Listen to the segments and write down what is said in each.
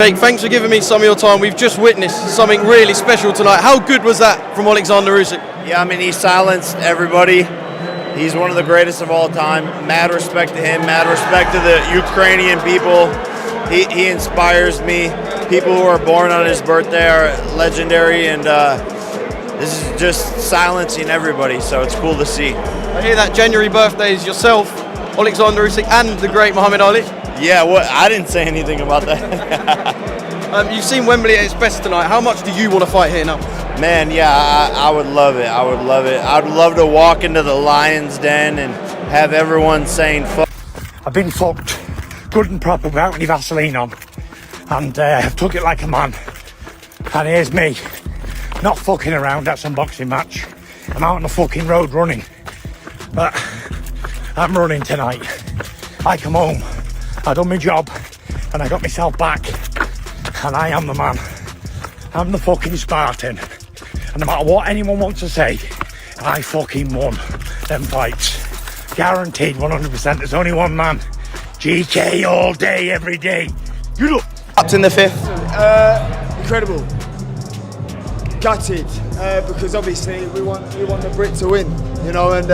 Jake, thanks for giving me some of your time. We've just witnessed something really special tonight. How good was that from Alexander Usyk? Yeah, I mean, he silenced everybody. He's one of the greatest of all time. Mad respect to him, mad respect to the Ukrainian people. He inspires me. People who are born on his birthday are legendary, and this is just silencing everybody, so it's cool to see. I hear that January birthday is yourself, Alexander Usyk, and the great Muhammad Ali. Yeah, I didn't say anything about that. You've seen Wembley at its best tonight. How much do you want to fight here now? Man, yeah, I would love it. I would love it. I'd love to walk into the Lion's Den and have everyone saying fuck. I've been fucked good and proper without any Vaseline on, and I've took it like a man. And here's me, not fucking around at some boxing match. I'm out on the fucking road running, but I'm running tonight. I come home, I done my job, and I got myself back, and I am the man. I'm the fucking Spartan, and no matter what anyone wants to say, I fucking won them fights. Guaranteed 100%. There's only one man. GK all day, every day. You look. Up in the fifth. Incredible. Gutted, because obviously we want the Brit to win, you know, and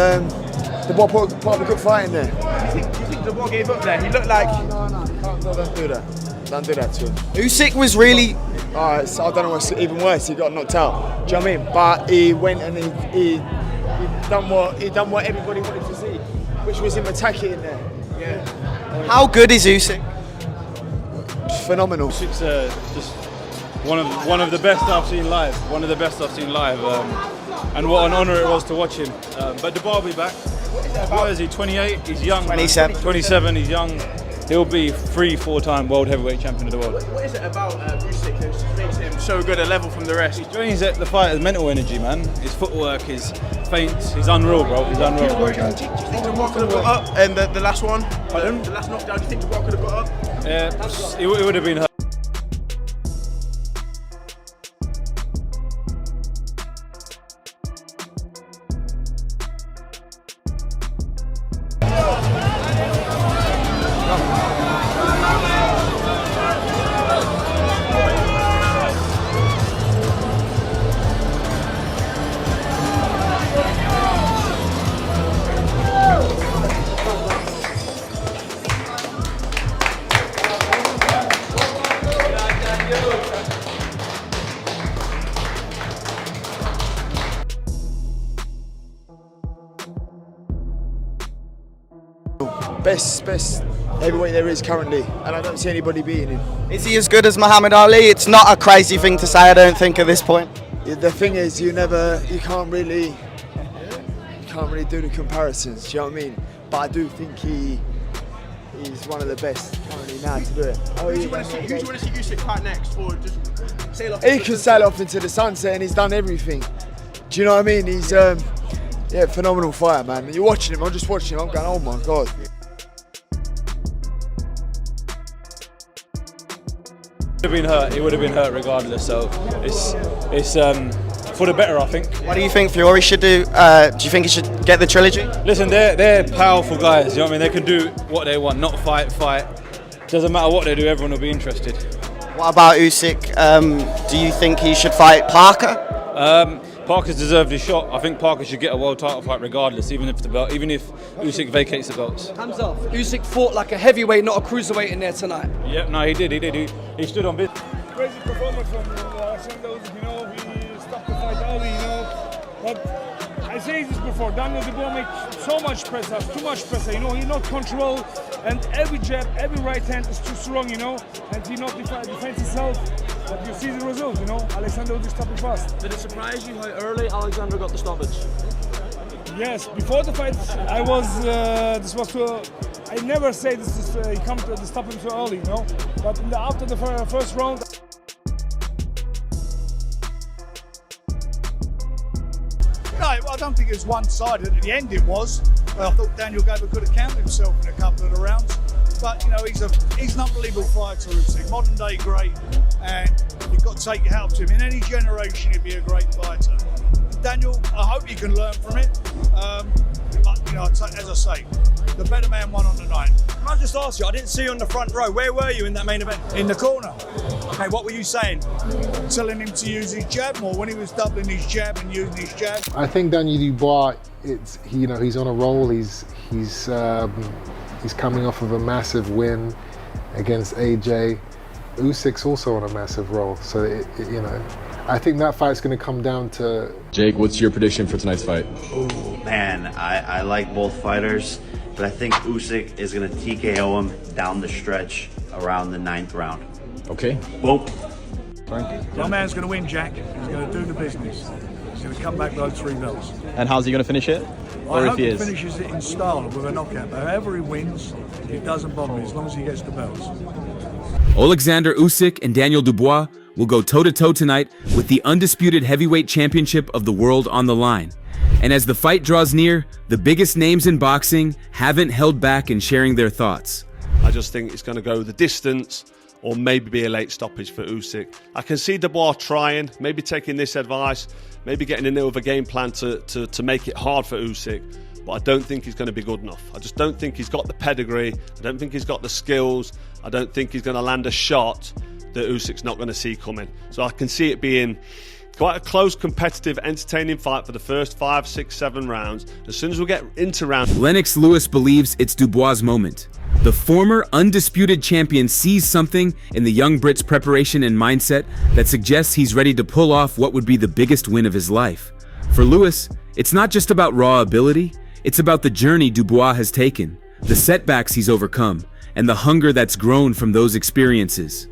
Dubois put up a good fight in there. Do you think Dubois gave up there? He looked like... No, don't do that. Don't do that to him. Usyk was really... Alright, so I don't know what's even worse, he got knocked out. Do you know what I mean? But he went and he done what everybody wanted to see, which was him attacking in there. Yeah. How good is Usyk? Phenomenal. Usyk's just one of the best I've seen live. One of the best I've seen live, and what an honour it was to watch him. But Dubois will be back. How is he? 28. He's young. 27. 27. He's young. He'll be 3-4-time world heavyweight champion of the world. What is it about Usyk that makes him so good a level from the rest? He joins the fighter's mental energy, man. His footwork, his feints. He's unreal, bro. He's unreal. Do you think Dubois could have got up in the last one? Pardon? The last knockdown, do you think Dubois could have got up? Yeah, it would have been hurt. Best heavyweight there is currently, and I don't see anybody beating him. Is he as good as Muhammad Ali? It's not a crazy thing to say, I don't think, at this point. The thing is, you can't really do the comparisons. Do you know what I mean? But I do think he's one of the best currently now to do it. Who do you want to see Usyk fight next, or just sail off? He can sail off into the sunset, and he's done everything. Do you know what I mean? He's phenomenal fighter, man. You're watching him. I'm just watching him. I'm going, oh my god. He would have been hurt regardless. So it's for the better, I think. What do you think Fury should do? Do you think he should get the trilogy? Listen, they're powerful guys. You know what I mean? They can do what they want, not fight. Doesn't matter what they do. Everyone will be interested. What about Usyk? Do you think he should fight Parker? Parker's deserved his shot. I think Parker should get a world title fight regardless, even if Usyk vacates the belts. Hands off. Usyk fought like a heavyweight, not a cruiserweight in there tonight. Yep, no, he did. He stood on business. Crazy performance from Alexander Usyk, you know, he stopped the fight early, you know, but I say this before, Daniel Dubois makes so much pressure, too much pressure, you know, he not control, and every jab, every right hand is too strong, you know, and he not defends himself, but you see the result, you know, Alexander Usyk stopping fast. Did it surprise you how early Alexander got the stoppage? Yes, before the fight, I was, I never say this is, he come to stop him so early, you know, but after the first round, No, I don't think it was one-sided. At the end it was. I thought Daniel gave a good account of himself in a couple of the rounds. But, you know, he's an unbelievable fighter, Usyk, modern day great. And you've got to take your hat off to him. In any generation, he'd be a great fighter. Daniel, I hope you can learn from it. But, you know, as I say, the better man won on the night. Can I just ask you, I didn't see you on the front row. Where were you in that main event? In the corner, Okay, what were you saying? telling him to use his jab more when he was doubling his jab and using his jab. I think Daniel Dubois, he's on a roll. He's coming off of a massive win against AJ. Usyk's also on a massive roll. So I think that fight's going to come down to. Jake, what's your prediction for tonight's fight? Oh man, I like both fighters, but I think Usyk is going to TKO him down the stretch around the 9th round. Okay. Boom. My man's going to win, Jack. He's going to do the business. He's going to come back with those 3 belts. And how's he going to finish it? I hope he finishes it in style with a knockout. However he wins, it doesn't bother me as long as he gets the belts. Alexander Usyk and Daniel Dubois will go toe-to-toe tonight with the undisputed heavyweight championship of the world on the line. And as the fight draws near, the biggest names in boxing haven't held back in sharing their thoughts. I just think it's going to go the distance or maybe be a late stoppage for Usyk. I can see Dubois trying, maybe taking this advice, maybe getting in there with a game plan to make it hard for Usyk, but I don't think he's going to be good enough. I just don't think he's got the pedigree, I don't think he's got the skills, I don't think he's going to land a shot that Usyk's not going to see coming. So I can see it being quite a close, competitive, entertaining fight for the first 5, 6, 7 rounds. As soon as we get into round... Lennox Lewis believes it's Dubois' moment. The former undisputed champion sees something in the young Brit's preparation and mindset that suggests he's ready to pull off what would be the biggest win of his life. For Lewis, it's not just about raw ability, it's about the journey Dubois has taken, the setbacks he's overcome, and the hunger that's grown from those experiences.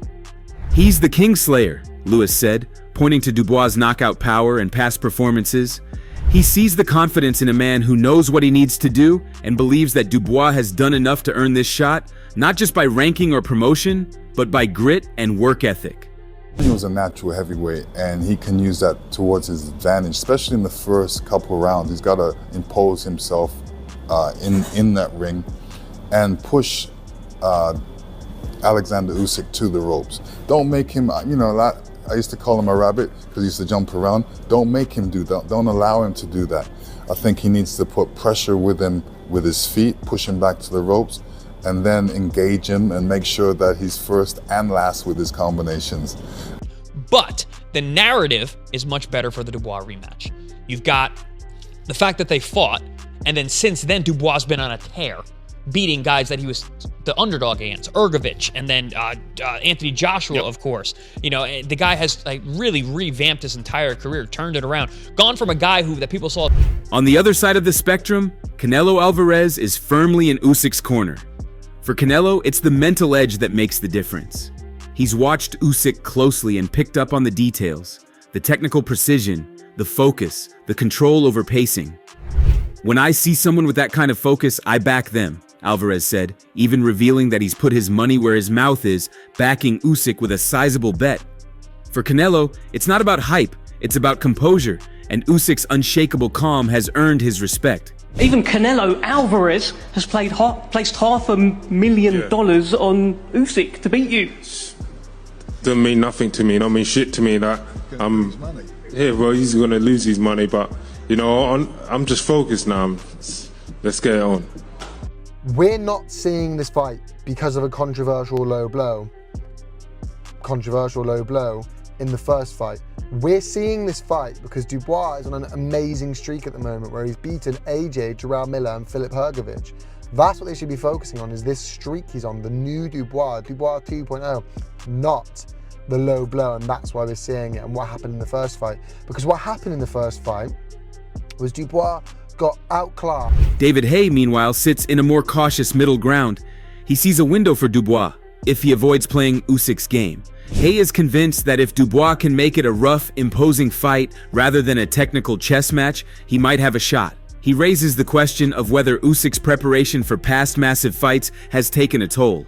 He's the Kingslayer, Lewis said, pointing to Dubois' knockout power and past performances. He sees the confidence in a man who knows what he needs to do and believes that Dubois has done enough to earn this shot, not just by ranking or promotion, but by grit and work ethic. He was a natural heavyweight, and he can use that towards his advantage, especially in the first couple rounds. He's got to impose himself in that ring and push Alexander Usyk to the ropes. Don't make him, I used to call him a rabbit because he used to jump around. Don't make him do that. Don't allow him to do that. I think he needs to put pressure with him with his feet, push him back to the ropes, and then engage him and make sure that he's first and last with his combinations. But the narrative is much better for the Dubois rematch. You've got the fact that they fought, and then since then Dubois has been on a tear, beating guys that he was the underdog against, Ergovich, and then Anthony Joshua, of course. The guy has really revamped his entire career, turned it around, gone from a guy that people saw. On the other side of the spectrum, Canelo Alvarez is firmly in Usyk's corner. For Canelo, it's the mental edge that makes the difference. He's watched Usyk closely and picked up on the details, the technical precision, the focus, the control over pacing. When I see someone with that kind of focus, I back them, Alvarez said, even revealing that he's put his money where his mouth is, backing Usyk with a sizable bet. For Canelo, it's not about hype, it's about composure, and Usyk's unshakable calm has earned his respect. Even Canelo Alvarez has placed $500,000 on Usyk to beat you. Doesn't mean nothing to me, don't mean shit to me. That he's gonna lose his money, but I'm just focused now. Let's get it on. We're not seeing this fight because of a controversial low blow in the first fight. We're seeing this fight because Dubois is on an amazing streak at the moment where he's beaten AJ, Jarrell Miller and Filip Hrgović. That's what they should be focusing on, is this streak he's on, the new Dubois 2.0, not the low blow, and that's why we're seeing it and what happened in the first fight. Because what happened in the first fight was Dubois got outclassed. David Haye, meanwhile, sits in a more cautious middle ground. He sees a window for Dubois if he avoids playing Usyk's game. Haye is convinced that if Dubois can make it a rough, imposing fight rather than a technical chess match, he might have a shot. He raises the question of whether Usyk's preparation for past massive fights has taken a toll.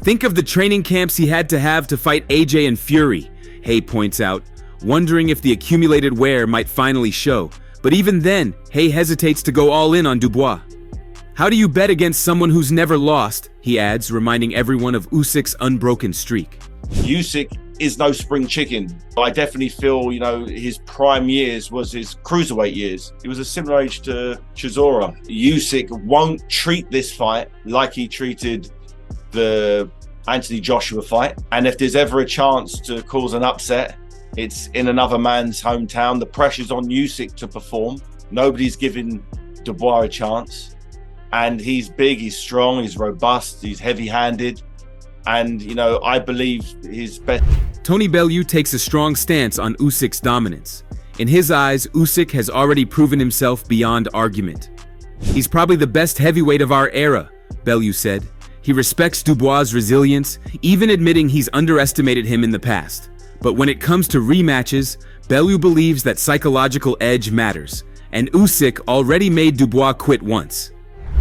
Think of the training camps he had to fight AJ and Fury, Haye points out, wondering if the accumulated wear might finally show. But even then, Haye hesitates to go all in on Dubois. How do you bet against someone who's never lost, he adds, reminding everyone of Usyk's unbroken streak. Usyk is no spring chicken. I definitely feel, you know, his prime years was his cruiserweight years. He was a similar age to Chisora. Usyk won't treat this fight like he treated the Anthony Joshua fight. And if there's ever a chance to cause an upset, it's in another man's hometown. The pressure's on Usyk to perform. Nobody's giving Dubois a chance. And he's big, he's strong, he's robust, he's heavy-handed. And, you know, I believe his best. Tony Bellew takes a strong stance on Usyk's dominance. In his eyes, Usyk has already proven himself beyond argument. He's probably the best heavyweight of our era, Bellew said. He respects Dubois' resilience, even admitting he's underestimated him in the past. But when it comes to rematches, Bellew believes that psychological edge matters, and Usyk already made Dubois quit once.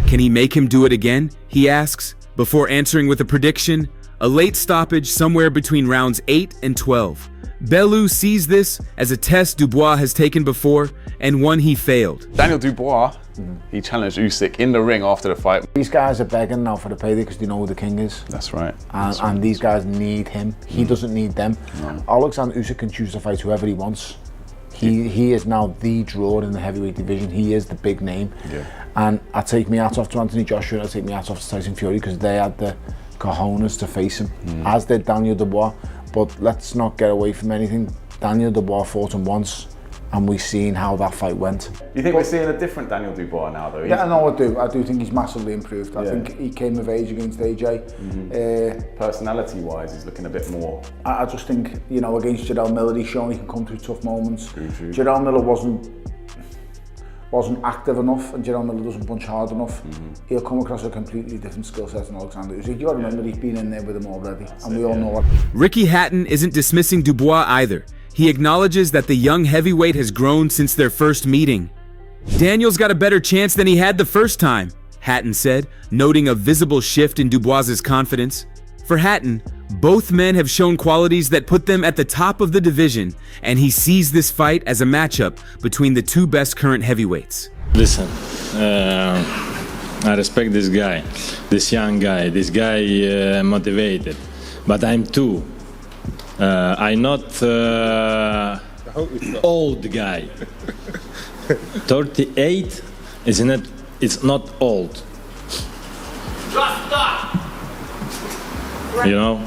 Can he make him do it again, he asks, before answering with a prediction, a late stoppage somewhere between rounds 8 and 12. Bellew sees this as a test Dubois has taken before and one he failed. Daniel Dubois, he challenged Usyk in the ring after the fight. These guys are begging now for the payday because they know who the king is. That's right. And these guys need him. He doesn't need them. No. Alexander Usyk can choose to fight whoever he wants. He is now the draw in the heavyweight division. He is the big name. Yeah. And I take my hat off to Anthony Joshua and I take my hat off to Tyson Fury because they had the cojones to face him, as did Daniel Dubois. But let's not get away from anything. Daniel Dubois fought him once and we've seen how that fight went. You think we're seeing a different Daniel Dubois now though? Yeah, no, I do. I do think he's massively improved. I think he came of age against AJ. Personality-wise, he's looking a bit more. I just think, you know, against Jarrell Miller, he's shown he can come through tough moments. Jarrell Miller wasn't active enough and Jarrell Miller doesn't punch hard enough. He'll come across a completely different skill set than Alexander Usyk. You got to remember he's been in there with him already, and we all know that. Ricky Hatton isn't dismissing Dubois either. He acknowledges that the young heavyweight has grown since their first meeting. Daniel's got a better chance than he had the first time, Hatton said, noting a visible shift in Dubois' confidence. For Hatton, both men have shown qualities that put them at the top of the division, and he sees this fight as a matchup between the two best current heavyweights. Listen, I respect this guy, this young guy, this guy motivated, but I'm too. I'm not old guy. 38 it's not old. You know?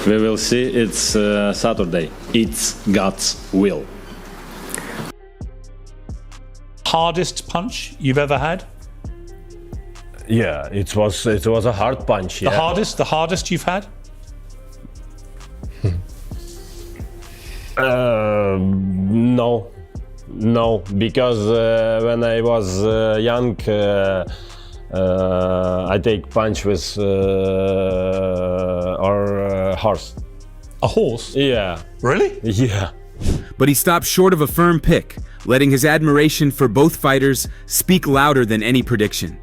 We will see. It's Saturday. It's God's will. Hardest punch you've ever had? Yeah, it was a hard punch. The hardest you've had? No, because when I was young, I take punch with our horse. A horse? Yeah. Really? Yeah. But he stopped short of a firm pick, letting his admiration for both fighters speak louder than any prediction.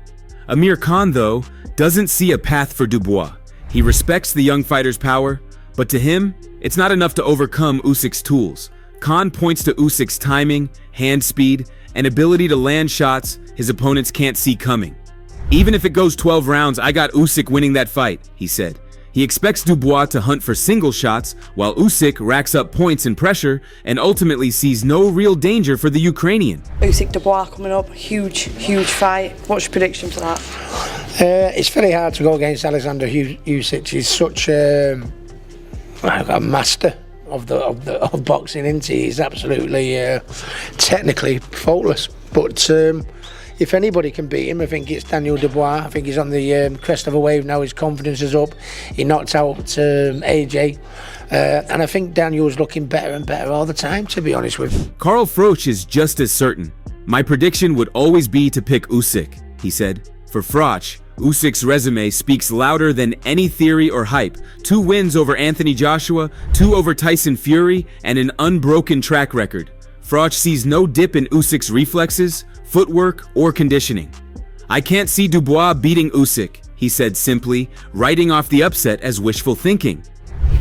Amir Khan, though, doesn't see a path for Dubois. He respects the young fighter's power, but to him, it's not enough to overcome Usyk's tools. Khan points to Usyk's timing, hand speed, and ability to land shots his opponents can't see coming. Even if it goes 12 rounds, I got Usyk winning that fight, he said. He expects Dubois to hunt for single shots, while Usyk racks up points and pressure and ultimately sees no real danger for the Ukrainian. Usyk Dubois coming up, huge fight. What's your prediction for that? It's very hard to go against Alexander Usyk. He's such a master of boxing, isn't he? He's absolutely technically faultless. But if anybody can beat him, I think it's Daniel Dubois. I think he's on the crest of a wave now. His confidence is up. He knocked out AJ. And I think Daniel's looking better and better all the time, to be honest with you. Carl Froch is just as certain. My prediction would always be to pick Usyk, he said. For Froch, Usyk's resume speaks louder than any theory or hype. 2 wins over Anthony Joshua, 2 over Tyson Fury, and an unbroken track record. Froch sees no dip in Usyk's reflexes, footwork, or conditioning. I can't see Dubois beating Usyk, he said simply, writing off the upset as wishful thinking.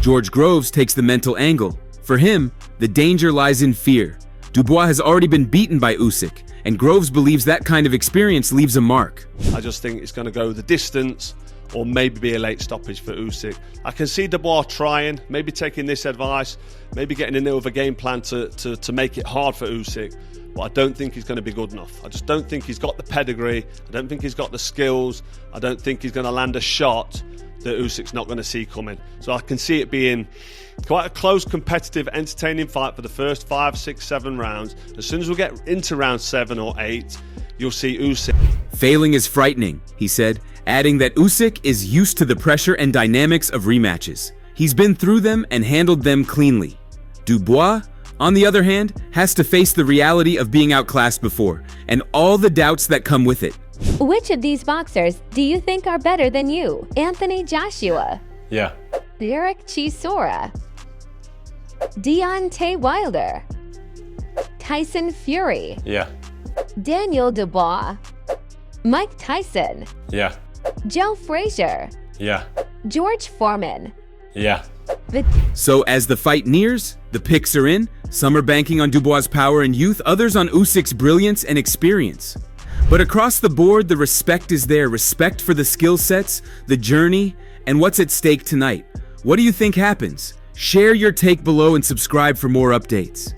George Groves takes the mental angle. For him, the danger lies in fear. Dubois has already been beaten by Usyk, and Groves believes that kind of experience leaves a mark. I just think it's going to go the distance, or maybe be a late stoppage for Usyk. I can see Dubois trying, maybe taking this advice, maybe getting in there with a game plan to make it hard for Usyk. But I don't think he's going to be good enough. I just don't think he's got the pedigree. I don't think he's got the skills. I don't think he's going to land a shot that Usyk's not going to see coming. So I can see it being quite a close, competitive, entertaining fight for the first 5, 6, 7 rounds. As soon as we get into round 7 or 8, you'll see Usyk. Failing is frightening, he said, adding that Usyk is used to the pressure and dynamics of rematches. He's been through them and handled them cleanly. Dubois, on the other hand, has to face the reality of being outclassed before, and all the doubts that come with it. Which of these boxers do you think are better than you? Anthony Joshua, Yeah. Derek Chisora, Deontay Wilder, Tyson Fury, Yeah. Daniel Dubois, Mike Tyson, Yeah. Joe Frazier, Yeah. George Foreman. Yeah. So as the fight nears, the picks are in. Some are banking on Dubois' power and youth, others on Usyk's brilliance and experience. But across the board, the respect is there. Respect for the skill sets, the journey, and what's at stake tonight. What do you think happens? Share your take below and subscribe for more updates.